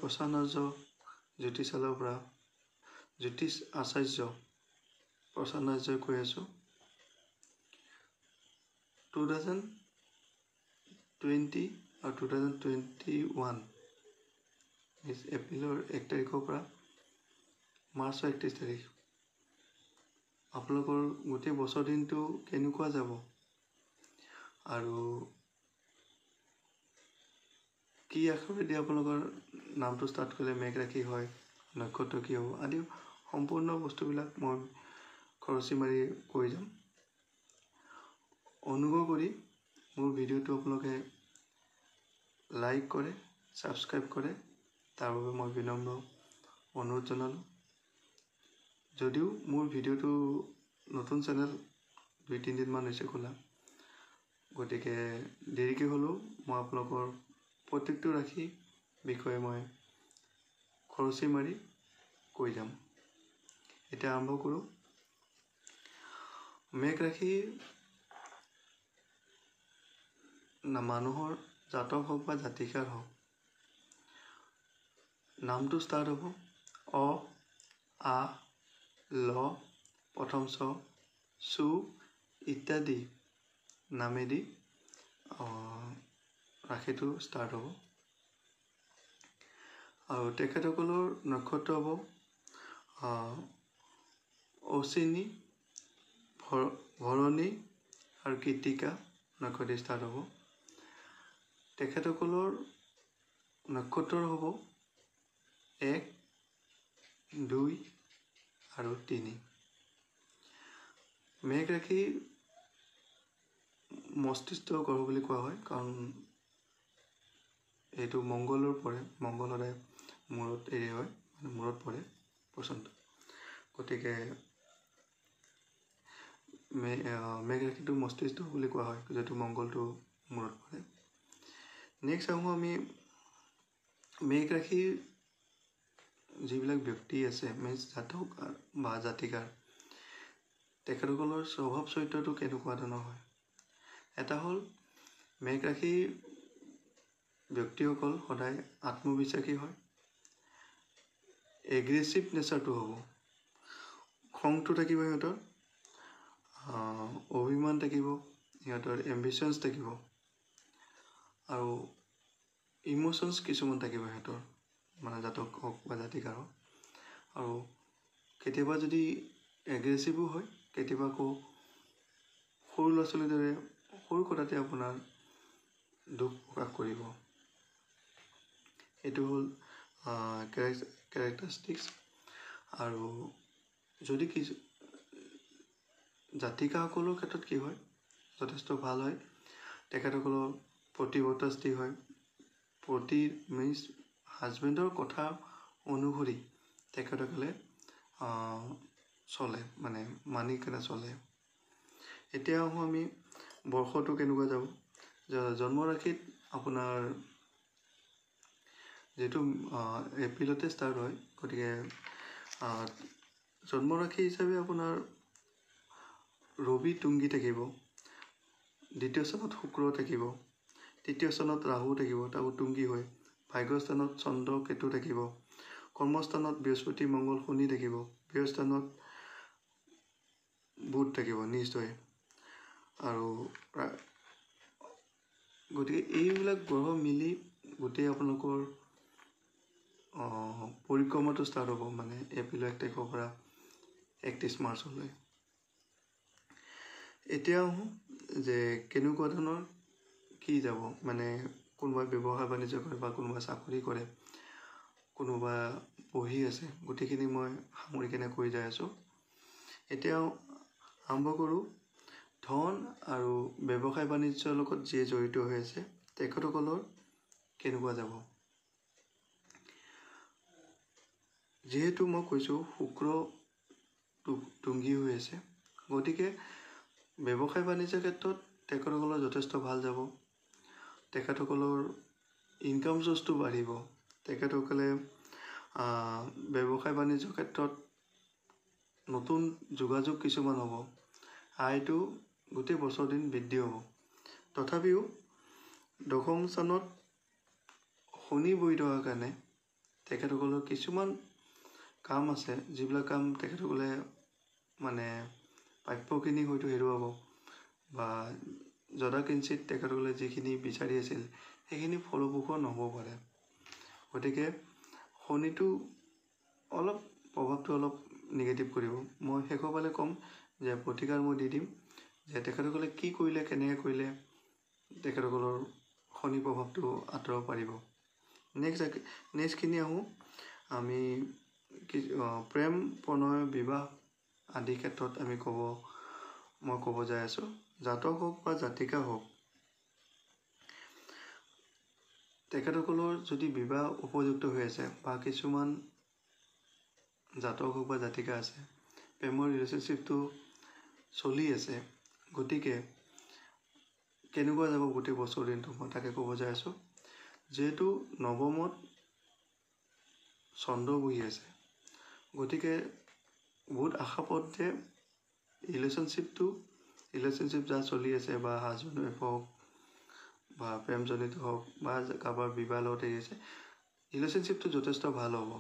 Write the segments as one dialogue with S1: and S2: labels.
S1: প্ৰসন্ন জ্যোতিষালৰ পৰা জ্যোতিষ আচাৰ্য প্ৰসন্ন আচাৰ্যই কৈ আছোঁ। 2020 আৰু 2021 এপ্ৰিলৰ 1 তাৰিখৰ পৰা মাৰ্চৰ 31 তাৰিখ আপোনালোকৰ গোটেই বছৰ দিনটো কেনেকুৱা যাব আৰু কি আখৰেদি আপোনালোকৰ নামটো ষ্টাৰ্ট কৰিলে মেঘ ৰাশি হয়, নক্ষত্ৰ কি হ'ব আদি সম্পূৰ্ণ বস্তুবিলাক মই খৰচি মাৰি কৈ যাম। অনুগ্ৰহ কৰি মোৰ ভিডিঅ'টো আপোনালোকে লাইক কৰে, ছাবস্ক্ৰাইব কৰে, তাৰ বাবে মই বিনম্ৰ অনুৰোধ জনালোঁ। যদিও মোৰ ভিডিঅ'টো নতুন চেনেল 2-3 দিনমান হৈছে খোলা, গতিকে দেৰিকৈ হ'লেও মই আপোনালোকৰ প্ৰত্যেকটো ৰাশি বিষয়ে মই খৰচি মাৰি কৈ যাম। এতিয়া আৰম্ভ কৰোঁ। মেঘ ৰাশি মানুহৰ জাতক হওক বা জাতিকাৰ হওক, নামটো ষ্টাৰ্ট হ'ব অ, আ, ল, প্ৰথম চ, চু ইত্যাদি নামেদি ৰাশিটো ষ্টাৰ্ট হ'ব। আৰু তেখেতসকলৰ নক্ষত্ৰ হ'ব অশ্বিনী, ভৰণী আৰু কৃত্তিকা নক্ষত্ৰ ষ্টাৰ্ট হ'ব। তেখেতসকলৰ নক্ষত্ৰ হ'ব 1, 2 আৰু 3। মেঘ ৰাশি মস্তিষ্ক গ্ৰহ বুলি কোৱা হয়, কাৰণ এইটো মংগলৰ পৰে, মংগল সদায় মূৰত এৰি হয়, মানে মূৰত পৰে পচন্দ। গতিকে মেঘ ৰাশিটো মস্তিষ্ক বুলি কোৱা হয়, যিহেতু মংগলটো মূৰত পৰে। নেক্সট আহোঁ আমি মেঘ ৰাশিৰ যিবিলাক ব্যক্তি আছে, জাতক বা জাতিকাৰ, তেখেতসকলৰ স্বভাৱ চৰিত্ৰটো কেনেকুৱা ধৰণৰ হয়। এটা হ'ল মেঘ ৰাশিৰ ব্যক্তিসকল সদায় আত্মবিশ্বাসী হয়, এগ্ৰেছিভ নেচাৰটো হ'ব, খংটো থাকিব সিহঁতৰ, অভিমান থাকিব, সিহঁতৰ এম্বিশ্যনছ থাকিব আৰু ইম'শ্যনছ কিছুমান থাকিব সিহঁতৰ, মানে জাতক হওক বা জাতিকাৰ হওক। আৰু কেতিয়াবা যদি এগ্ৰেছিভো হয়, কেতিয়াবা আকৌ সৰু ল'ৰা ছোৱালীৰ দৰে সৰু কথাতে আপোনাৰ দুখ প্ৰকাশ কৰিব। এইটো হ'ল কেৰেক্টাৰিষ্টিক্স। আৰু যদি জাতিকাসকলৰ ক্ষেত্ৰত কি হয়, যথেষ্ট ভাল হয়, তেখেতসকলৰ প্ৰতিবদ্ধশালী হয়, হাজবেণ্ডৰ কথা অনুসৰি তেখেতসকলে চলে, মানে মানি কেনে চলে। এতিয়া আহোঁ আমি বৰ্ষটো কেনেকুৱা যাব। জন্ম ৰাশিত আপোনাৰ যিহেতু এপ্ৰিলতে ষ্টাৰ্ট হয়, গতিকে জন্ম ৰাশি হিচাপে আপোনাৰ ৰবি তুংগী থাকিব, দ্বিতীয় স্থানত শুক্ৰ থাকিব, তৃতীয় স্থানত ৰাহু থাকিব, তাকো তুংগী হয়, ভাগ্যস্থানত চন্দ্ৰ কেতু থাকিব, কৰ্মস্থানত বৃহস্পতি মংগল শনি থাকিব, গৃহস্থানত বুধ থাকিব নিশ্চয়। আৰু গতিকে এইবিলাক গ্ৰহ মিলি গোটেই আপোনালোকৰ পৰিক্ৰমাটো ষ্টাৰ্ট হ'ব, মানে এপ্ৰিলৰ 1 তাৰিখৰ পৰা 31 মাৰ্চলৈ। এতিয়া আহোঁ যে কেনেকুৱা ধৰণৰ কি যাব, মানে কোনোবাই ব্যৱসায় বাণিজ্য কৰে বা কোনোবাই চাকৰি কৰে, কোনোবা পঢ়ি আছে, গোটেইখিনি মই সামৰি কেনে কৈ যাই আছোঁ। এতিয়া আৰম্ভ কৰোঁ। ধন আৰু ব্যৱসায় বাণিজ্যৰ লগত যিয়ে জড়িত হৈ আছে, তেখেতসকলৰ কেনেকুৱা যাব। যিহেতু মই কৈছোঁ শুক্ৰ তুংগী হৈ আছে, গতিকে ব্যৱসায় বাণিজ্যৰ ক্ষেত্ৰত তেখেতসকলৰ যথেষ্ট ভাল যাব। তেখেতসকলৰ ইনকাম চ'ৰ্চটো বাঢ়িব, তেখেতসকলে ব্যৱসায় বাণিজ্যৰ ক্ষেত্ৰত নতুন যোগাযোগ কিছুমান হ'ব, আয়টো গোটেই বছৰ দিন বৃদ্ধি হ'ব। তথাপিও দশম স্থানত শনি বহি থকাৰ কাৰণে তেখেতসকলৰ কিছুমান কাম আছে যিবিলাক কাম তেখেতসকলে মানে প্ৰাপ্যখিনি হয়তো হেৰুৱাব বা যদাকিঞ্চিত তেখেতসকলে যিখিনি বিচাৰি আছিল সেইখিনি ফলপ্ৰসূ নহ'ব পাৰে। গতিকে শনিটো অলপ প্ৰভাৱটো অলপ নিগেটিভ কৰিব। মই শেষৰ ফালে ক'ম যে প্ৰতিকাৰ মই দি দিম যে তেখেতসকলে কি কৰিলে কেনেকৈ কৰিলে তেখেতসকলৰ শনি প্ৰভাৱটো আঁতৰাব পাৰিব। নেক্সটখিনি আহোঁ আমি প্ৰেম প্ৰণয় বিবাহ আদি ক্ষেত্ৰত মই ক'ব যাই আছোঁ। জাতক হওক বা জাতিকা হওক, তেখেতসকলৰ যদি বিবাহ উপযুক্ত হৈ আছে বা কিছুমান জাতক হওক বা জাতিকা আছে প্ৰেমৰ ৰিলেশ্যনশ্বিপটো চলি আছে, গতিকে কেনেকুৱা যাব গোটেই বছৰ দিনটো মই তাকে ক'ব যাই আছোঁ। যিহেতু নৱমত চন্দ্ৰ বহি আছে, গতিকে বহুত আশাপদ যে ৰিলেশ্যনশ্বিপ যাৰ চলি আছে বা হাজবেণ্ড ৱাইফ হওক বা প্ৰেমজনিত হওক বা কাৰোবাৰ বিবাহ লগত এৰি আছে, ৰিলেশ্যনশ্বিপটো যথেষ্ট ভাল হ'ব।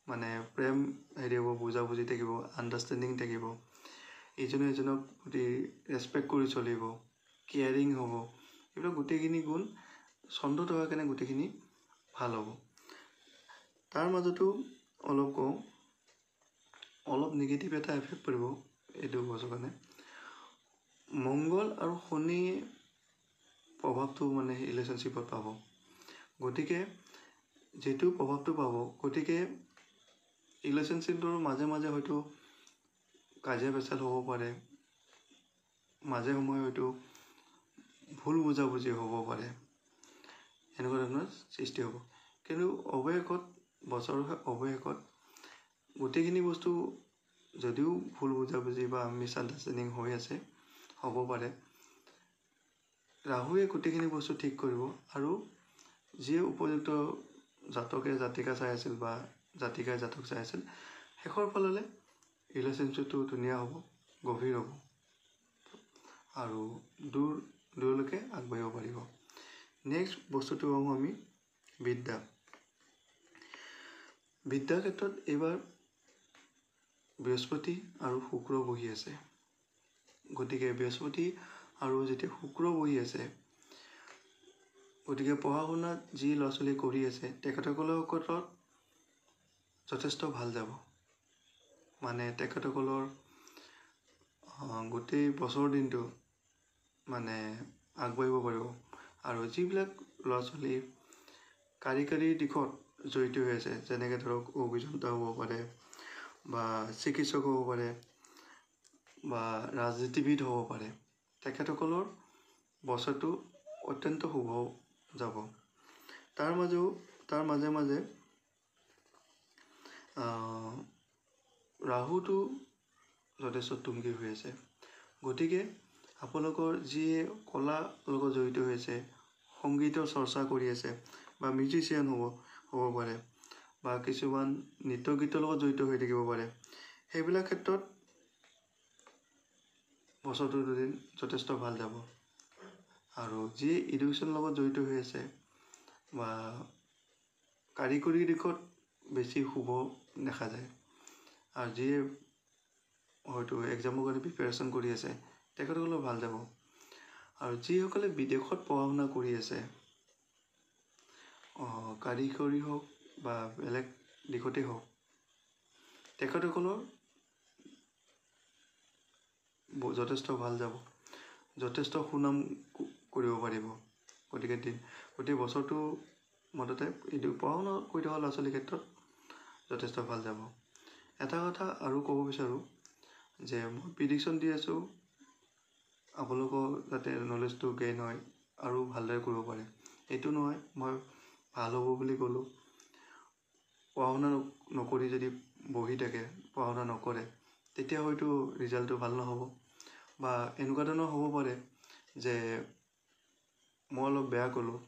S1: মানে প্ৰেম হ'ব, বুজাবুজি থাকিব, আণ্ডাৰষ্টেণ্ডিং থাকিব, ইজনে ইজনক প্ৰতি ৰেচপেক্ট কৰি চলিব, কেয়াৰিং হ'ব, এইবিলাক গোটেইখিনি গুণ চন্দ্ৰ থকাৰ কাৰণে গোটেইখিনি ভাল হ'ব। তাৰ মাজতো অলপ কওঁ, অলপ নিগেটিভ এটা এফেক্ট পৰিব এইটো বছৰ কাৰণে। মংগল আৰু শনি প্ৰভাৱটো মানে ৰিলেশ্যনশ্বিপত পাব। গতিকে যিটো প্ৰভাৱটো পাব, গতিকে ৰিলেশ্যনশ্বিপটোৰ মাজে মাজে হয়তো কাজিয়া পেচাল হ'ব পাৰে, মাজে সময়ে হয়তো ভুল বুজাবুজি হ'ব পাৰে, এনেকুৱা ধৰণৰ সৃষ্টি হ'ব। কিন্তু বছৰৰ অৱশেষত গোটেইখিনি বস্তু যদিও ভুল বুজাবুজি বা মিছআণ্ডাৰষ্টেণ্ডিং হৈ আছে, হ'ব পাৰে, ৰাহুৱে গোটেইখিনি বস্তু ঠিক কৰিব আৰু যিয়ে উপযুক্ত জাতকে জাতিকা চাই আছিল বা জাতিকাই জাতক চাই আছিল, শেষৰ ফাললৈ ৰিলেশ্যনশ্বিপটো ধুনীয়া হ'ব, গভীৰ হ'ব আৰু দূৰলৈকে আগবাঢ়িব পাৰিব। নেক্সট বস্তুটো হওঁ আমি বিদ্যাৰ ক্ষেত্ৰত এইবাৰ বৃহস্পতি আৰু শুক্ৰ বহি আছে। গতিকে বৃহস্পতি আৰু যেতিয়া শুক্ৰ বহি আছে, গতিকে পঢ়া শুনাত যি ল'ৰা ছোৱালী কৰি আছে তেখেতসকলৰ ক্ষেত্ৰত যথেষ্ট ভাল যাব। মানে তেখেতসকলৰ গোটেই বছৰ দিনটো মানে আগবাঢ়িব পাৰিব। আৰু যিবিলাক ল'ৰা ছোৱালী কাৰিকৰী দিশত জড়িত হৈ আছে, যেনেকৈ ধৰক অভিযন্তা হ'ব পাৰে বা চিকিৎসক হ'ব পাৰে বা ৰাজনীতিবিদ হ'ব পাৰে, তেখেতসকলৰ বছৰটো অত্যন্ত শুভ যাব। তাৰ মাজে মাজে ৰাহুটো যথেষ্ট তুংগী হৈ আছে। গতিকে আপোনালোকৰ যিয়ে কলাৰ লগত জড়িত হৈ আছে, সংগীতৰ চৰ্চা কৰি আছে বা মিউজিচিয়ান হ'ব পাৰে বা কিছুমান নৃত্য গীতৰ লগত জড়িত হৈ থাকিব পাৰে, সেইবিলাক ক্ষেত্ৰত বছৰটো দুদিন যথেষ্ট ভাল যাব। আৰু যি এডুকেশ্যনৰ লগত জড়িত হৈ আছে বা কাৰিকৰী দিশত বেছি শুভ দেখা যায়, আৰু যিয়ে হয়তো এক্সামৰ কাৰণে প্ৰিপেৰেশ্যন কৰি আছে তেখেতসকলেও ভাল যাব। আৰু যিসকলে বিদেশত পঢ়া শুনা কৰি আছে, কাৰিকৰী হওক বা বেলেগ দিশতেই হওক, তেখেতসকলৰ যথেষ্ট ভাল যাব, যথেষ্ট সুনাম কৰিব পাৰিব। গতিকে গোটেই বছৰটো মতে পঢ়া শুনা কৰি থকা ল'ৰা ছোৱালীৰ ক্ষেত্ৰত যথেষ্ট ভাল যাব। এটা কথা আৰু ক'ব বিচাৰোঁ যে মই প্ৰিডিকশ্যন দি আছোঁ আপোনালোকৰ যাতে নলেজটো গেইন হয় আৰু ভালদৰে কৰিব পাৰে। এইটো নহয় মই ভাল হ'ব বুলি ক'লোঁ, পঢ়া শুনা নকৰি যদি বহি থাকে, পঢ়া শুনা নকৰে, তেতিয়া হয়তো ৰিজাল্টটো ভাল নহ'ব। বা এনেকুৱা ধৰণৰ হ'ব পাৰে যে মই অলপ বেয়া ক'লোঁ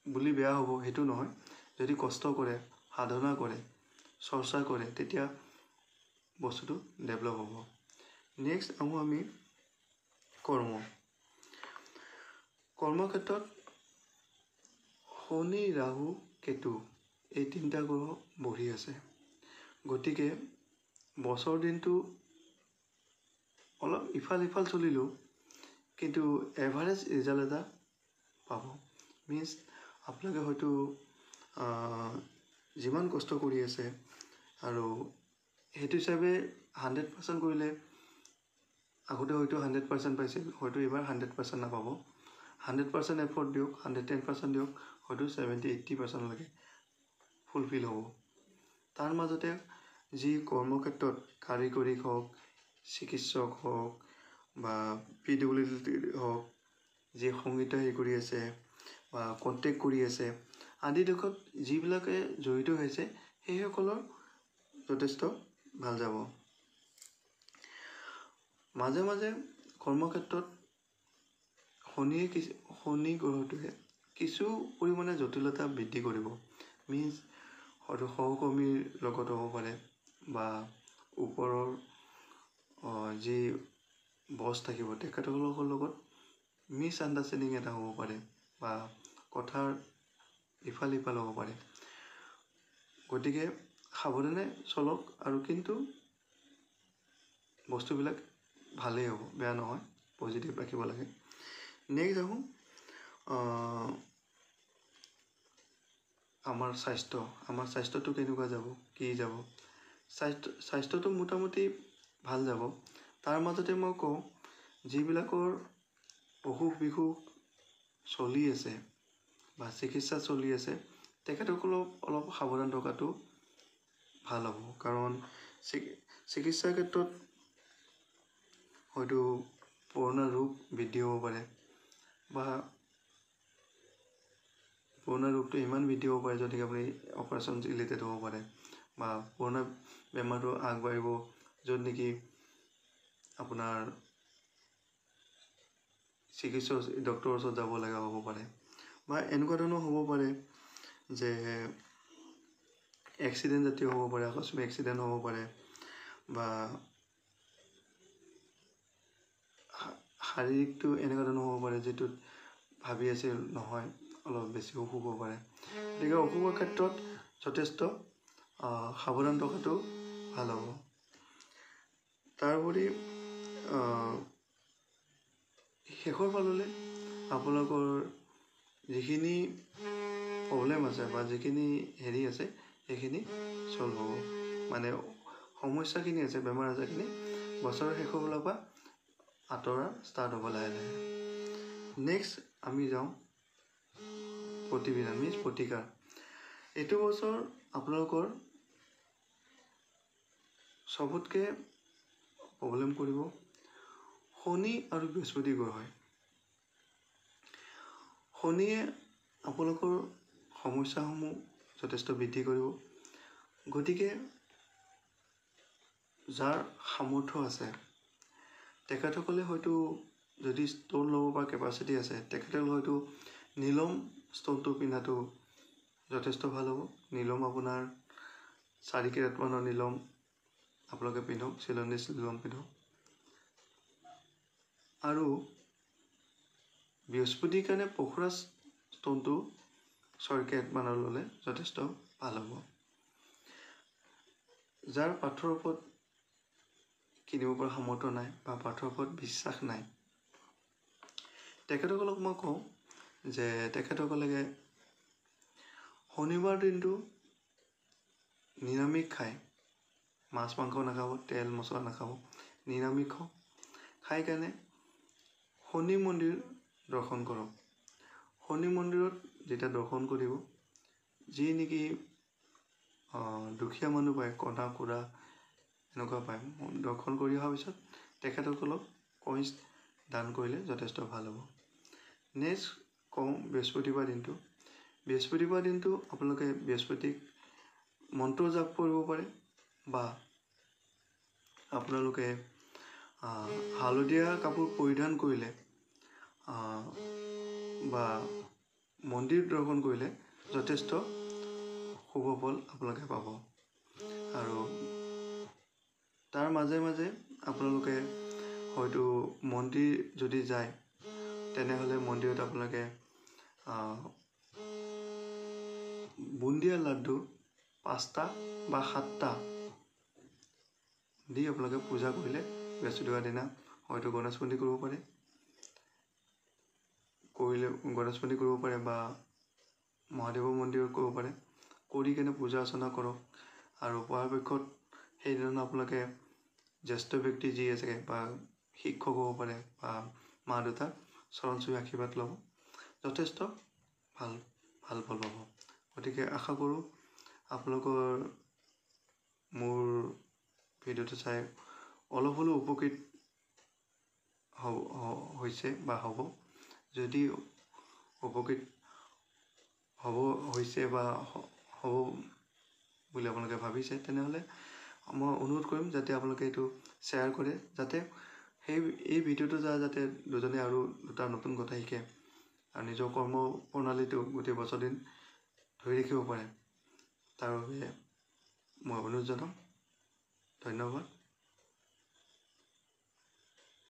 S1: বুলি বেয়া হ'ব, সেইটো নহয়। যদি কষ্ট কৰে, সাধনা কৰে, চৰ্চা কৰে, তেতিয়া বস্তুটো ডেভেলপ হ'ব। নেক্সট আহোঁ আমি কৰ্মক্ষেত্ৰত শনি ৰাহু কেতু এই তিনিটা গ্ৰহ বহি আছে। গতিকে বছৰ দিনটো অলপ ইফাল সিফাল চলিলেও কিন্তু এভাৰেজ ৰিজাল্ট এটা পাব। মিনছ আপোনালোকে হয়তো যিমান কষ্ট কৰি আছে আৰু সেইটো হিচাপে 100% কৰিলে আগতে হয়তো 100% পাইছিল, হয়তো এইবাৰ 100% নাপাব। 100% এফৰ্ট দিয়ক, 110% দিয়ক, হয়তো 70-80%লৈকে ফুলফিল হ'ব। তাৰ মাজতে যি কৰ্মক্ষেত্ৰত কাৰিকৰী হওক, চিকিৎসক হওক বা PWD হওক, যি সংগীত হেৰি কৰি আছে বা কণ্টেক্ট কৰি আছে আদি দিশত যিবিলাকে জড়িত হৈছে সেইসকলৰ যথেষ্ট ভাল যাব। মাজে মাজে কৰ্মক্ষেত্ৰত শনি গ্ৰহটোৱে কিছু পৰিমাণে জটিলতা বৃদ্ধি কৰিব। মিনছ হয়তো সহকৰ্মীৰ লগত হ'ব পাৰে বা ওপৰৰ যি বছ থাকিব তেখেতসকলৰ লগত মিছ আণ্ডাৰষ্টেণ্ডিং এটা হ'ব পাৰে বা কথাৰ ইফাল সিফাল হ'ব পাৰে। গতিকে সাৱধানে চলক আৰু কিন্তু বস্তুবিলাক ভালেই হ'ব, বেয়া নহয়, পজিটিভ ৰাখিব লাগে। নেক্সট আহোঁ আমাৰ স্বাস্থ্যটো কেনেকুৱা যাব, কি যাব। স্বাস্থ্যটো মোটামুটি ভাল যাব। তাৰ মাজতে মই কওঁ যিবিলাকৰ অসুখ বিসুখ চলি আছে বা চিকিৎসা চলি আছে তেখেতসকলক অলপ সাৱধান থকাটো ভাল হ'ব। কাৰণ চিকিৎসাৰ ক্ষেত্ৰত হয়তো পুৰণা ৰোগ বৃদ্ধি হ'ব পাৰে বা পুৰণা ৰোগটো ইমান বৃদ্ধি হ'ব পাৰে যদিহে আপুনি অপাৰেশ্যন ৰিলেটেড হ'ব পাৰে বা পুৰণা বেমাৰটো আগবাঢ়িব য'ত নেকি আপোনাৰ চিকিৎসক ডক্টৰৰ ওচৰত যাব লগা হ'ব পাৰে বা এনেকুৱা ধৰণৰ হ'ব পাৰে যে এক্সিডেণ্ট জাতীয় হ'ব পাৰে, আকস্মিক এক্সিডেণ্ট হ'ব পাৰে বা শাৰীৰিকটো এনেকুৱা ধৰণৰ হ'ব পাৰে যিটোত ভাবি আছিল নহয়, অলপ বেছি অসুখ হ'ব পাৰে। গতিকে অসুখৰ ক্ষেত্ৰত যথেষ্ট সাৱধান থকাটো ভাল হ'ব। তাৰোপৰি শেষৰ ফাললৈ আপোনালোকৰ যিখিনি প্ৰব্লেম আছে বা যিখিনি হেৰি আছে সেইখিনি চল্ভ হ'ব। মানে সমস্যাখিনি আছে, বেমাৰ আজাৰখিনি বছৰৰ শেষৰ ফালৰ পৰা আঁতৰা ষ্টাৰ্ট হ'ব লাহে লাহে। নেক্সট আমি যাওঁ প্ৰতিবিধান মিনছ প্ৰতিকাৰ। এইটো বছৰ আপোনালোকৰ চবতকৈ প্ৰব্লেম কৰিব শনি আৰু বৃহস্পতি গ্ৰহই। শনিয়ে আপোনালোকৰ সমস্যাসমূহ যথেষ্ট বৃদ্ধি কৰিব। গতিকে যাৰ সামৰ্থ্য আছে তেখেতসকলে হয়তো যদি ষ্ট'ন ল'ব পৰা কেপাচিটি আছে তেখেতসকলে হয়তো নীলম ষ্ট'নটো পিন্ধাটো যথেষ্ট ভাল হ'ব। নীলম আপোনাৰ 4 কেৰেট মানৰ নীলম আপোনালোকে পিন্ধক, চিলনিছ নীলম পিন্ধক। আৰু বৃহস্পতিৰ কাৰণে পখৰা ষ্ট'নটো 6 কেৰেট মানৰ ল'লে যথেষ্ট ভাল হ'ব। যাৰ পাথৰৰ ওপৰত কিনিব পৰা সামৰ্থ্য নাই বা পাথৰৰ ওপৰত বিশ্বাস নাই তেখেতসকলক মই কওঁ যে তেখেতসকলে শনিবাৰ দিনটো নিৰামিষ খায়, মাছ মাংস নাখাব, তেল মছলা নাখাব, নিৰামিষ খাই কাৰণে শনি মন্দিৰ দৰ্শন কৰক। শনি মন্দিৰত যেতিয়া দৰ্শন কৰিব যি নেকি দুখীয়া মানুহ পায়, কণা কুৰা এনেকুৱা পায়, দৰ্শন কৰি অহাৰ পিছত তেখেতসকলক কইন্স দান কৰিলে যথেষ্ট ভাল হ'ব। নেক্সট কওঁ বৃহস্পতিবাৰ দিনটো। বৃহস্পতিবাৰ দিনটো আপোনালোকে বৃহস্পতিক মন্ত্ৰ জাপ কৰিব পাৰে বা আপোনালোকে হালধীয়া কাপোৰ পৰিধান কৰিলে বা মন্দিৰ দৰ্শন কৰিলে যথেষ্ট শুভ ফল আপোনালোকে পাব। আৰু তাৰ মাজে মাজে আপোনালোকে হয়তো মন্দিৰ যদি যায় তেনেহ'লে মন্দিৰত আপোনালোকে বুন্দিয়া লাড্ডু 5টা বা 7টা দি আপোনালোকে পূজা কৰিলে বৃহস্পতিবাৰ দিনা হয়তো গণেশ মন্দিৰ কৰিব পাৰে বা মহাদেৱৰ মন্দিৰত কৰিব পাৰে কৰি কেনে পূজা অৰ্চনা কৰক আৰু পৰাপক্ষত সেইদিনা আপোনালোকে জ্যেষ্ঠ ব্যক্তি যি আছে বা শিক্ষক হ'ব পাৰে বা মা দেউতাৰ চৰণ চুই আশীৰ্বাদ ল'ব যথেষ্ট ভাল ফল পাব গতিকে আশা কৰোঁ আপোনালোকৰ মোৰ ভিডিঅ'টো চাই অলপ হ'লেও উপকৃত হৈছে বা হ'ব যদি উপকৃত হৈছে বা হ'ব বুলি আপোনালোকে ভাবিছে তেনেহ'লে মই অনুৰোধ কৰিম যাতে আপোনালোকে এইটো শ্বেয়াৰ কৰে যাতে এই ভিডিঅ'টো যাতে দুজনে আৰু দুটা নতুন কথা শিকে আৰু নিজৰ কৰ্ম প্ৰণালীটো গোটেই বছৰ দিন ধৰি ৰাখিব পাৰে তাৰ বাবে মই অনুৰোধ জনাম ধন্যবাদ